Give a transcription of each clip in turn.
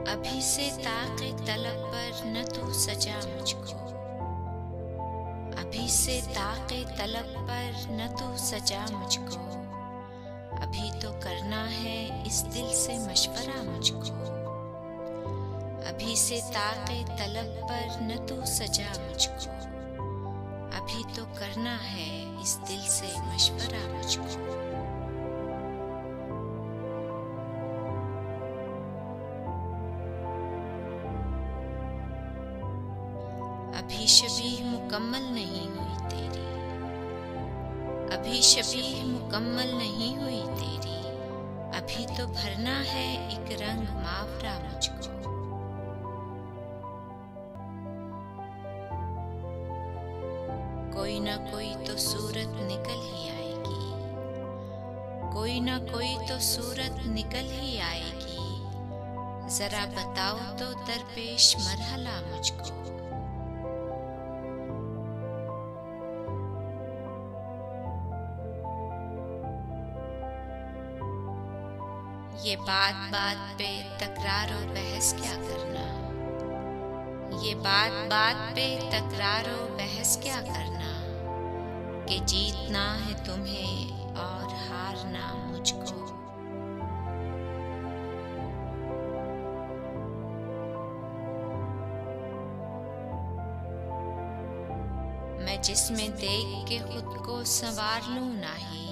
अभी से ताक़े तलब पर न तू सजा मुझको, अभी से ताक़े तलब पर न तू सजा मुझको। अभी तो करना है इस दिल से मशवरा मुझको, अभी से ताक़े तलब पर न तू सजा मुझको। अभी तो करना है इस दिल से मशवरा मुझको। अभी शबीह मुकम्मल नहीं हुई तेरी, अभी शबीह मुकम्मल नहीं हुई तेरी। अभी तो भरना है एक रंग मावरा मुझको, कोई ना कोई तो सूरत निकल ही आएगी, कोई ना कोई तो सूरत निकल ही आएगी। जरा बताओ तो दरपेश मरहला मुझको। ये बात बात पे तकरार और बहस क्या करना, ये बात बात पे तकरार और बहस क्या करना, कि जीतना है तुम्हें और हारना मुझको। मैं जिसमें देख के खुद को संवार लूं नाहीद,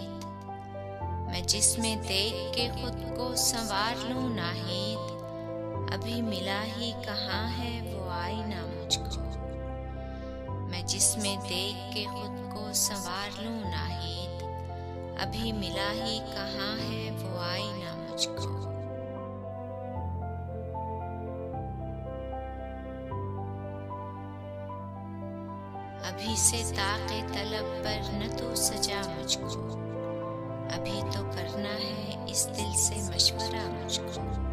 मैं जिसमें देख के खुद को संवार लूं नाहीद। अभी मिला ही कहाँ है वो आईना मुझको, मैं जिसमें देख के खुद को संवार लूं नाहीद। अभी मिला ही कहाँ है वो आईना मुझको। अभी से ताक़े तलब पर न तू सजा मुझको, अभी तो करना है इस दिल से मशवरा मुझको।